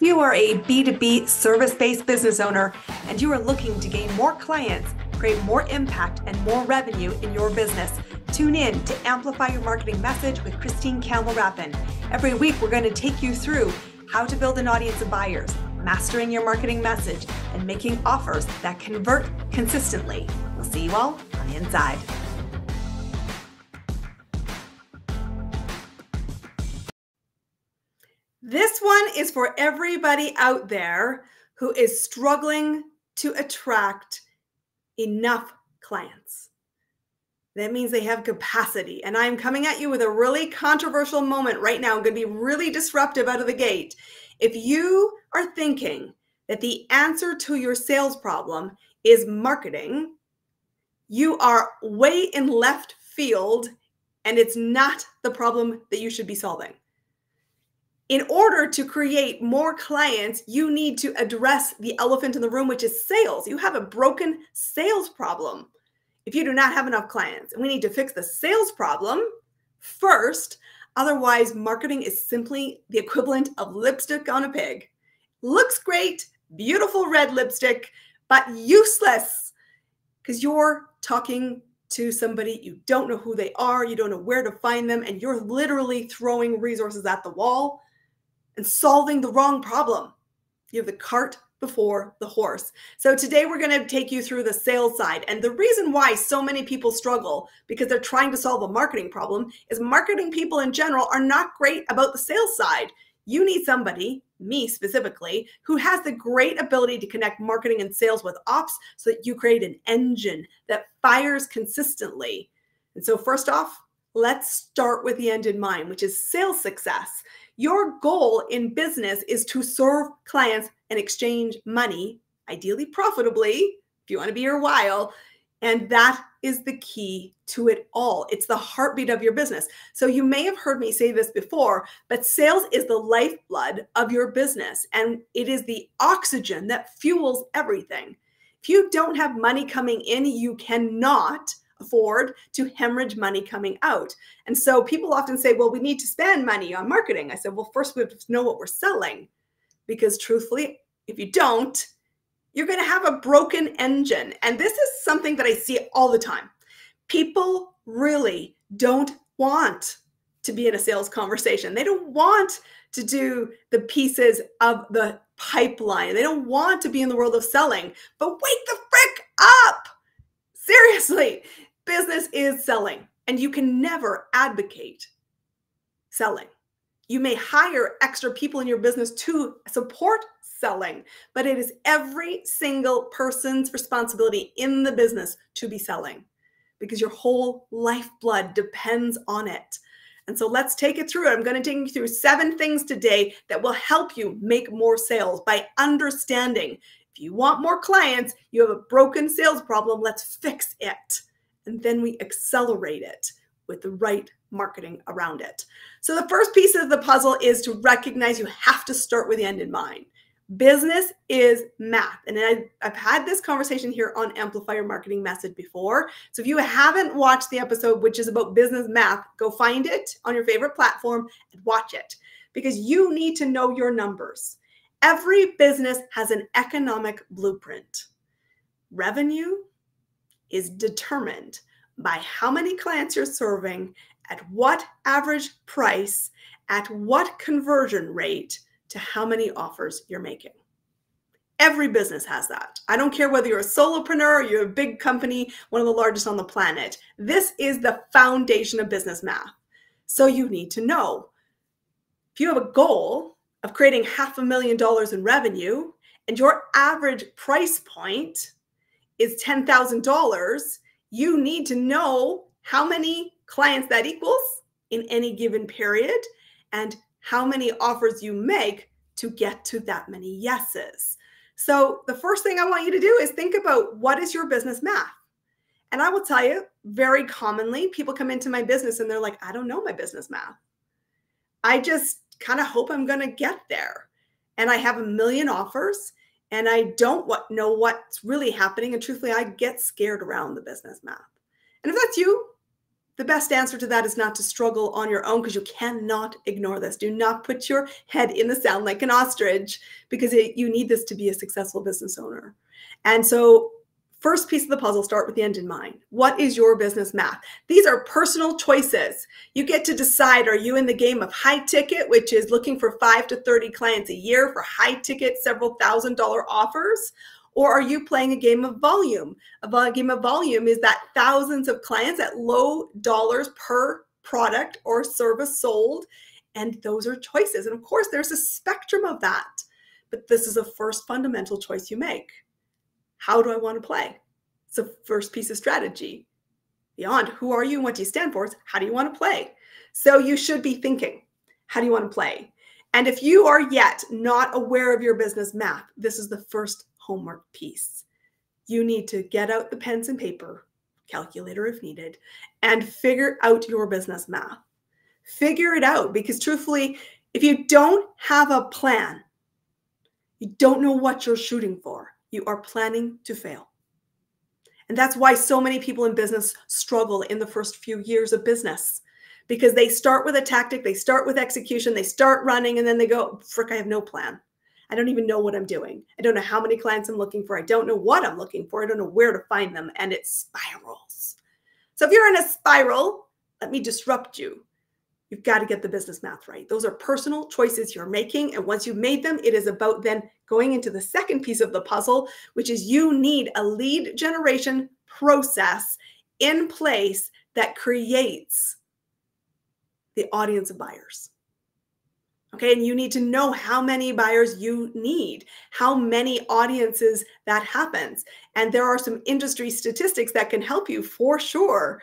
You are a B2B service-based business owner and you are looking to gain more clients, create more impact, and more revenue in your business. Tune in to Amplify Your Marketing Message with Christine Campbell-Rappin. Every week, we're going to take you through how to build an audience of buyers, mastering your marketing message, and making offers that convert consistently. We'll see you all on the inside. This one is for everybody out there who is struggling to attract enough clients. That means they have capacity. And I'm coming at you with a really controversial moment right now. I'm going to be really disruptive out of the gate. If you are thinking that the answer to your sales problem is marketing, you are way in left field, and it's not the problem that you should be solving. In order to create more clients, you need to address the elephant in the room, which is sales. You have a broken sales problem if you do not have enough clients. And we need to fix the sales problem first. Otherwise, marketing is simply the equivalent of lipstick on a pig. Looks great, beautiful red lipstick, but useless because you're talking to somebody, you don't know who they are, you don't know where to find them, and you're literally throwing resources at the wall and solving the wrong problem. You have the cart before the horse. So today we're going to take you through the sales side. And the reason why so many people struggle because they're trying to solve a marketing problem is marketing people in general are not great about the sales side. You need somebody, me specifically, who has the great ability to connect marketing and sales with ops so that you create an engine that fires consistently. And so first off, let's start with the end in mind, which is sales success. Your goal in business is to serve clients and exchange money, ideally profitably, if you want to be here a while. And that is the key to it all. It's the heartbeat of your business. So you may have heard me say this before, but sales is the lifeblood of your business. And it is the oxygen that fuels everything. If you don't have money coming in, you cannot afford to hemorrhage money coming out. And so people often say, well, we need to spend money on marketing. I said, well, first we have to know what we're selling, because truthfully, if you don't, you're going to have a broken engine. And this is something that I see all the time. People really don't want to be in a sales conversation. They don't want to do the pieces of the pipeline. They don't want to be in the world of selling, but wake the frick up. Seriously. Business is selling, and you can never advocate selling. You may hire extra people in your business to support selling, but it is every single person's responsibility in the business to be selling because your whole lifeblood depends on it. And so let's take it through. I'm going to take you through 7 things today that will help you make more sales by understanding if you want more clients, you have a broken sales problem, let's fix it. And then we accelerate it with the right marketing around it. So the first piece of the puzzle is to recognize you have to start with the end in mind. Business is math. And I've had this conversation here on Amplify Your Marketing Message before. So if you haven't watched the episode, which is about business math, go find it on your favorite platform and watch it because you need to know your numbers. Every business has an economic blueprint. Revenue is determined by how many clients you're serving, at what average price, at what conversion rate to how many offers you're making. Every business has that. I don't care whether you're a solopreneur or you're a big company, one of the largest on the planet. This is the foundation of business math. So you need to know. If you have a goal of creating $500,000 in revenue and your average price point is $10,000, you need to know how many clients that equals in any given period and how many offers you make to get to that many yeses. So the first thing I want you to do is think about what is your business math. And I will tell you, very commonly, people come into my business and they're like, I don't know my business math. I just kind of hope I'm going to get there. And I have 1 million offers. And I don't know what's really happening. And truthfully, I get scared around the business math. And if that's you, the best answer to that is not to struggle on your own, because you cannot ignore this. Do not put your head in the sand like an ostrich, because you need this to be a successful business owner. And so first piece of the puzzle, start with the end in mind. What is your business math? These are personal choices. You get to decide, are you in the game of high ticket, which is looking for 5 to 30 clients a year for high ticket, several $1,000 offers? Or are you playing a game of volume? A game of volume is that thousands of clients at low dollars per product or service sold. And those are choices. And of course, there's a spectrum of that. But this is the first fundamental choice you make. How do I want to play? It's the first piece of strategy. Beyond who are you and what do you stand for, is how do you want to play? So you should be thinking, how do you want to play? And if you are yet not aware of your business math, this is the first homework piece. You need to get out the pens and paper, calculator if needed, and figure out your business math. Figure it out, because truthfully, if you don't have a plan, you don't know what you're shooting for, you are planning to fail. And that's why so many people in business struggle in the first few years of business, because they start with a tactic, they start with execution, they start running, and then they go, frick, I have no plan. I don't even know what I'm doing. I don't know how many clients I'm looking for. I don't know what I'm looking for. I don't know where to find them. And it spirals. So if you're in a spiral, let me disrupt you. You've got to get the business math right. Those are personal choices you're making. And once you've made them, it is about then going into the second piece of the puzzle, which is you need a lead generation process in place that creates the audience of buyers. Okay, and you need to know how many buyers you need, how many audiences that happens. And there are some industry statistics that can help you for sure.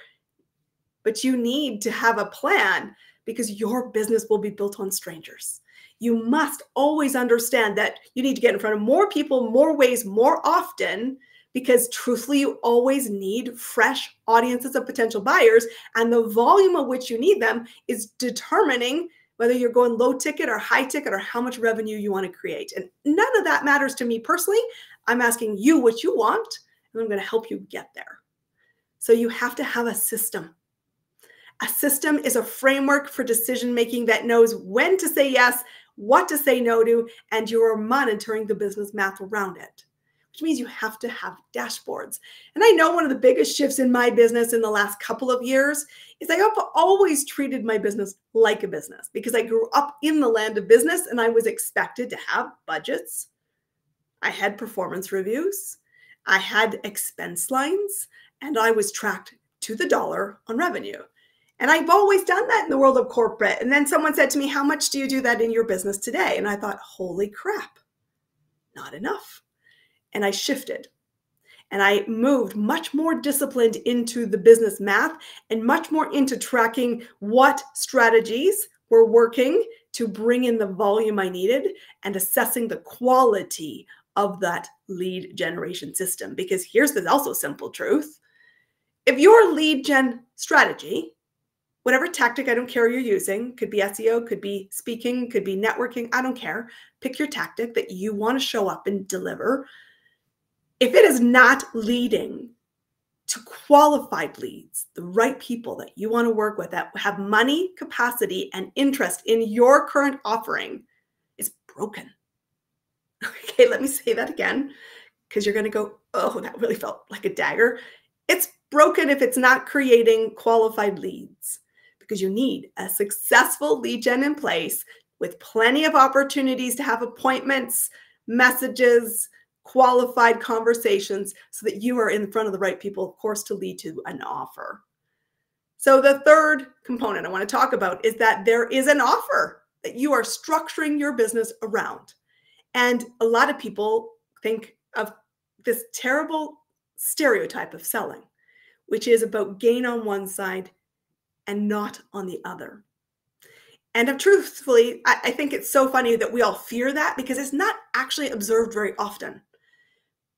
But you need to have a plan, because your business will be built on strangers. You must always understand that you need to get in front of more people, more ways, more often, because truthfully, you always need fresh audiences of potential buyers. And the volume of which you need them is determining whether you're going low ticket or high ticket or how much revenue you want to create. And none of that matters to me personally. I'm asking you what you want, and I'm going to help you get there. So you have to have a system. A system is a framework for decision-making that knows when to say yes, what to say no to, and you're monitoring the business math around it, which means you have to have dashboards. And I know one of the biggest shifts in my business in the last couple of years is I have always treated my business like a business, because I grew up in the land of business and I was expected to have budgets. I had performance reviews. I had expense lines, and I was tracked to the dollar on revenue. And I've always done that in the world of corporate. And then someone said to me, how much do you do that in your business today? And I thought, holy crap, not enough. And I shifted. And I moved much more disciplined into the business math and much more into tracking what strategies were working to bring in the volume I needed and assessing the quality of that lead generation system. Because here's the also simple truth. If your lead gen strategy, whatever tactic, I don't care you're using, could be SEO, could be speaking, could be networking, I don't care. Pick your tactic that you want to show up and deliver. If it is not leading to qualified leads, the right people that you want to work with that have money, capacity, and interest in your current offering, it's broken. Okay, let me say that again, because you're going to go, oh, that really felt like a dagger. It's broken if it's not creating qualified leads, because you need a successful lead gen in place with plenty of opportunities to have appointments, messages, qualified conversations, so that you are in front of the right people, of course, to lead to an offer. So the third component I want to talk about is that there is an offer that you are structuring your business around. And a lot of people think of this terrible stereotype of selling, which is about gain on one side and not on the other. And truthfully, I think it's so funny that we all fear that, because it's not actually observed very often.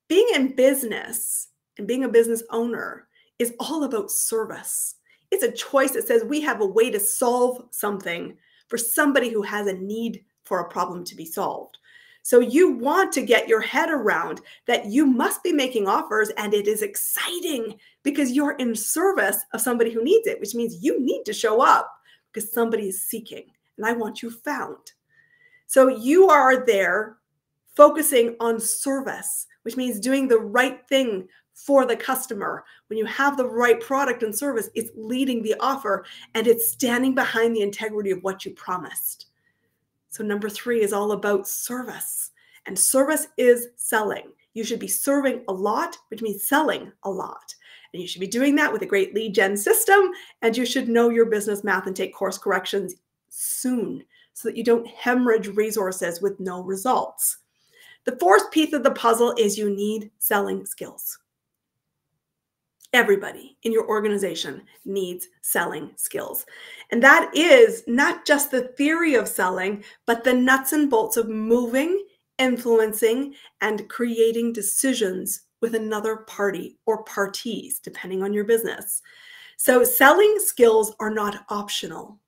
Being in business and being a business owner is all about service. It's a choice that says we have a way to solve something for somebody who has a need for a problem to be solved. So you want to get your head around that you must be making offers, and it is exciting because you're in service of somebody who needs it, which means you need to show up because somebody is seeking, and I want you found. So you are there focusing on service, which means doing the right thing for the customer. When you have the right product and service, it's leading the offer and it's standing behind the integrity of what you promised. So number 3 is all about service, and service is selling. You should be serving a lot, which means selling a lot. And you should be doing that with a great lead gen system, and you should know your business math and take course corrections soon so that you don't hemorrhage resources with no results. The 4th piece of the puzzle is you need selling skills. Everybody in your organization needs selling skills. And that is not just the theory of selling, but the nuts and bolts of moving, influencing, and creating decisions with another party or parties, depending on your business. So selling skills are not optional.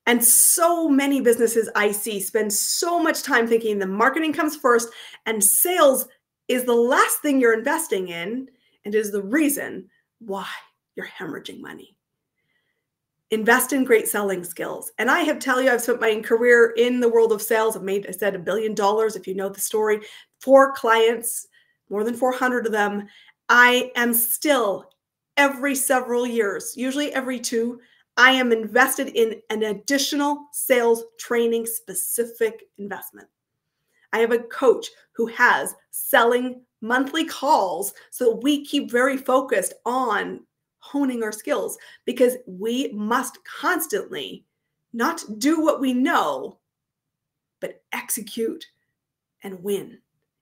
And so many businesses I see spend so much time thinking the marketing comes first and sales is the last thing you're investing in, and is the reason why you're hemorrhaging money. Invest in great selling skills. And I have tell you, I've spent my career in the world of sales. I've made, I said, $1 billion, if you know the story, for clients, more than 400 of them. I am still, every several years, usually every 2, I am invested in an additional sales training specific investment. I have a coach who has selling monthly calls so that we keep very focused on honing our skills, because we must constantly not do what we know, but execute and win.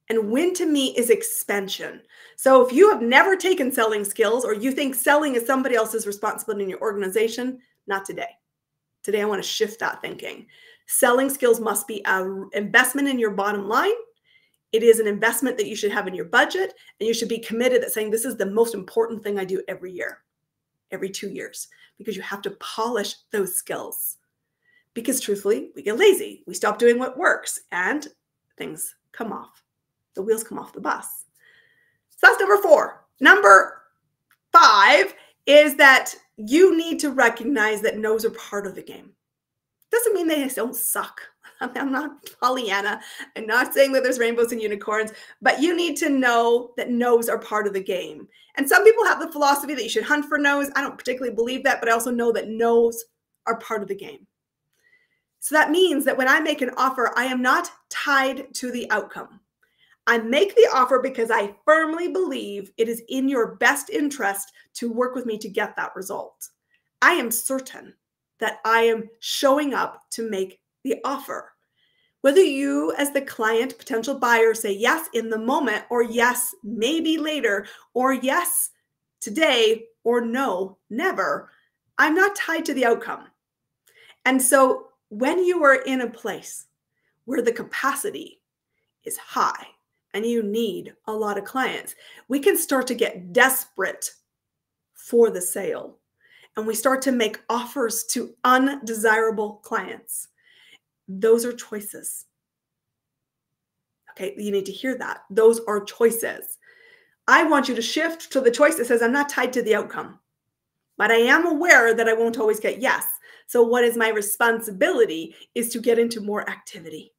And win to me is expansion. So if you have never taken selling skills, or you think selling is somebody else's responsibility in your organization, not today. Today, I want to shift that thinking. Selling skills must be an investment in your bottom line. It is an investment that you should have in your budget, and you should be committed at saying, this is the most important thing I do every year, every 2 years, because you have to polish those skills. Because truthfully, we get lazy. We stop doing what works, and things come off. The wheels come off the bus. So that's number 4. Number 5 is that you need to recognize that no's are part of the game. Doesn't mean they don't suck. I'm not Pollyanna. I'm not saying that there's rainbows and unicorns, but you need to know that no's are part of the game. And some people have the philosophy that you should hunt for no's. I don't particularly believe that, but I also know that no's are part of the game. So that means that when I make an offer, I am not tied to the outcome. I make the offer because I firmly believe it is in your best interest to work with me to get that result. I am certain that I am showing up to make the offer. Whether you as the client, potential buyer, say yes in the moment, or yes, maybe later, or yes, today, or no, never, I'm not tied to the outcome. And so when you are in a place where the capacity is high and you need a lot of clients, we can start to get desperate for the sale. And we start to make offers to undesirable clients. Those are choices. Okay, you need to hear that. Those are choices. I want you to shift to the choice that says, I'm not tied to the outcome, but I am aware that I won't always get yes. So what is my responsibility is to get into more activity.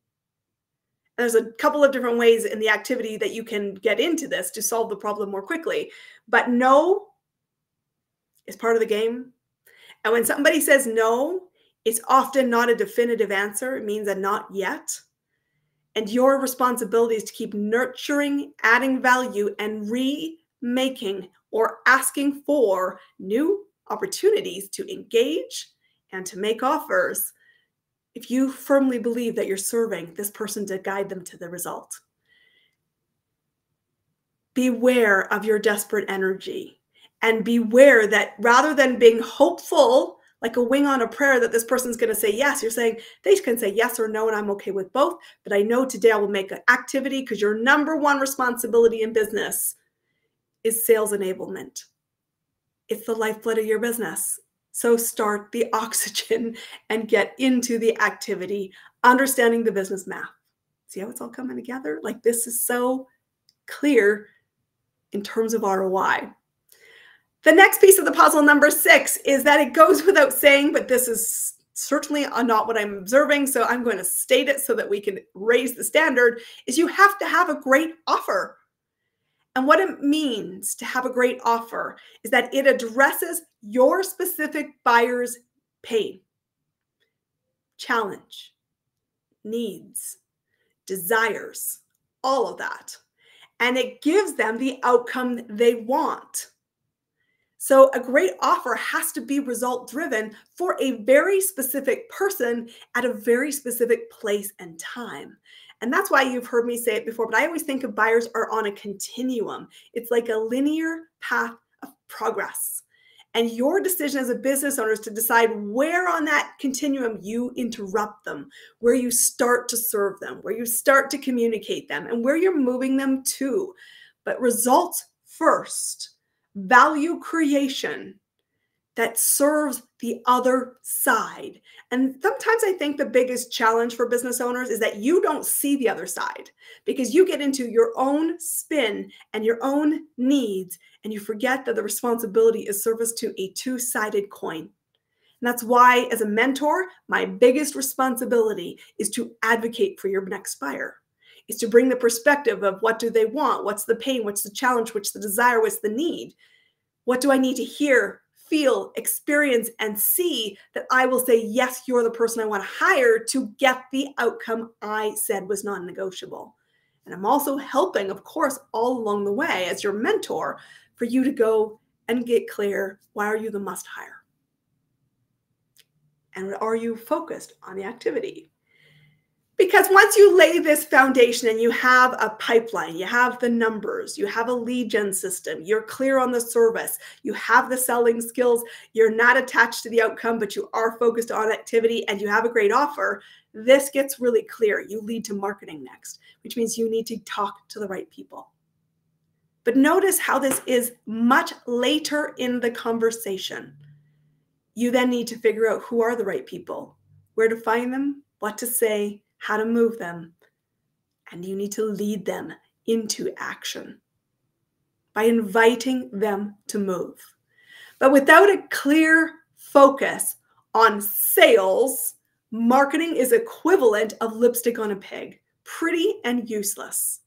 And there's a couple of different ways in the activity that you can get into this to solve the problem more quickly. But no is part of the game. And when somebody says no, it's often not a definitive answer. It means a not yet. And your responsibility is to keep nurturing, adding value, and remaking or asking for new opportunities to engage and to make offers if you firmly believe that you're serving this person to guide them to the result. Beware of your desperate energy, and beware that rather than being hopeful, like a wing on a prayer that this person's going to say yes, you're saying they can say yes or no, and I'm okay with both, but I know today I will make an activity, because your number one responsibility in business is sales enablement. It's the lifeblood of your business. So start the oxygen and get into the activity, understanding the business math. See how it's all coming together? Like, this is so clear in terms of ROI. The next piece of the puzzle, number 6, is that it goes without saying, but this is certainly not what I'm observing, so I'm going to state it so that we can raise the standard, is you have to have a great offer. And what it means to have a great offer is that it addresses your specific buyer's pain, challenge, needs, desires, all of that. And it gives them the outcome they want. So a great offer has to be result driven for a very specific person at a very specific place and time. And that's why you've heard me say it before, but I always think of buyers are on a continuum. It's like a linear path of progress. And your decision as a business owner is to decide where on that continuum you interrupt them, where you start to serve them, where you start to communicate them, and where you're moving them to. But results first, value creation that serves the other side. And sometimes I think the biggest challenge for business owners is that you don't see the other side because you get into your own spin and your own needs, and you forget that the responsibility is service to a two-sided coin. And that's why, as a mentor, my biggest responsibility is to advocate for your next buyer, is to bring the perspective of what do they want, what's the pain, what's the challenge, what's the desire, what's the need, what do I need to hear, feel, experience, and see that I will say, yes, you're the person I want to hire to get the outcome I said was non-negotiable. And I'm also helping, of course, all along the way as your mentor for you to go and get clear, why are you the must hire? And are you focused on the activity? Because once you lay this foundation and you have a pipeline, you have the numbers, you have a lead gen system, you're clear on the service, you have the selling skills, you're not attached to the outcome, but you are focused on activity, and you have a great offer, this gets really clear. You lead to marketing next, which means you need to talk to the right people. But notice how this is much later in the conversation. You then need to figure out who are the right people, where to find them, what to say, how to move them, and you need to lead them into action by inviting them to move. But without a clear focus on sales, marketing is equivalent of lipstick on a pig, pretty and useless.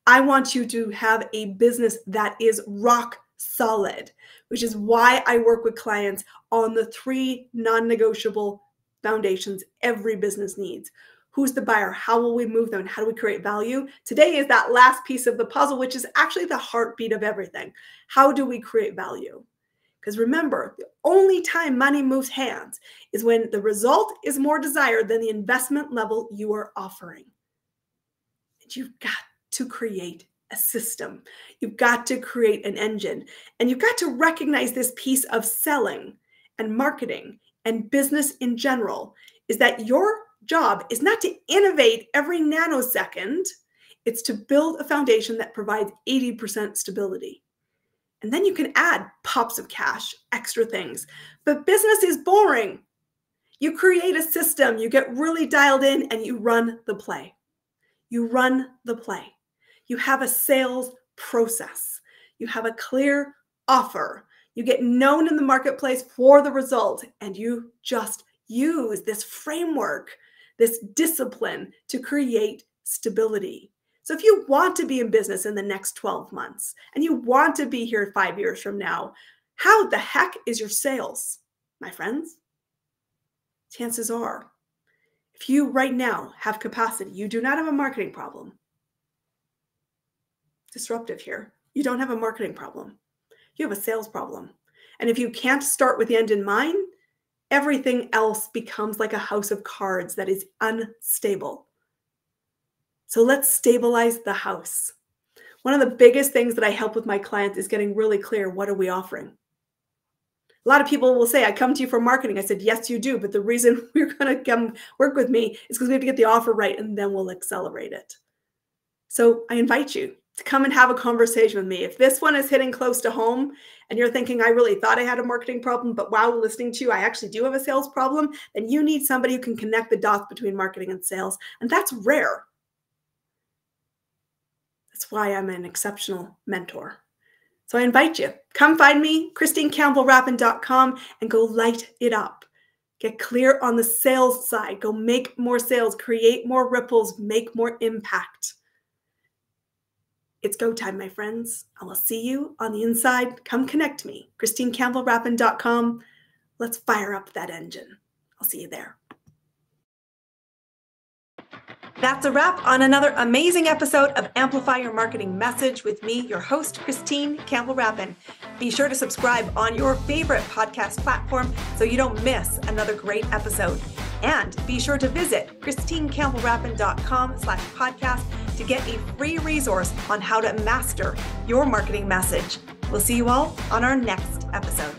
I want you to have a business that is rock solid, which is why I work with clients on the 3 non-negotiable foundations every business needs. Who's the buyer? How will we move them? And how do we create value? Today is that last piece of the puzzle, which is actually the heartbeat of everything. How do we create value? Because remember, the only time money moves hands is when the result is more desired than the investment level you are offering. And you've got to create a system. You've got to create an engine. And you've got to recognize this piece of selling and marketing and business in general is that your job is not to innovate every nanosecond. It's to build a foundation that provides 80% stability. And then you can add pops of cash, extra things. But business is boring. You create a system, you get really dialed in, and you run the play. You run the play. You have a sales process. You have a clear offer. You get known in the marketplace for the result, and you just use this framework, this discipline to create stability. So if you want to be in business in the next 12 months and you want to be here 5 years from now, how the heck is your sales, my friends? Chances are, if you right now have capacity, you do not have a marketing problem. Disruptive here. You don't have a marketing problem. You have a sales problem. And if you can't start with the end in mind, everything else becomes like a house of cards that is unstable. So let's stabilize the house. One of the biggest things that I help with my clients is getting really clear, what are we offering? A lot of people will say, I come to you for marketing. I said, yes, you do. But the reason you're going to come work with me is because we have to get the offer right, and then we'll accelerate it. So I invite you to come and have a conversation with me. If this one is hitting close to home and you're thinking, I really thought I had a marketing problem, but wow, listening to you, I actually do have a sales problem, then you need somebody who can connect the dots between marketing and sales. And that's rare. That's why I'm an exceptional mentor. So I invite you, come find me, ChristineCampbellRappin.com, and go light it up. Get clear on the sales side. Go make more sales, create more ripples, make more impact. It's go time, my friends. I will see you on the inside. Come connect me, ChristineCampbellRappin.com. Let's fire up that engine. I'll see you there. That's a wrap on another amazing episode of Amplify Your Marketing Message with me, your host, Christine Campbell-Rappin. Be sure to subscribe on your favorite podcast platform so you don't miss another great episode. And be sure to visit ChristineCampbellRappin.com/podcast to get a free resource on how to master your marketing message. We'll see you all on our next episode.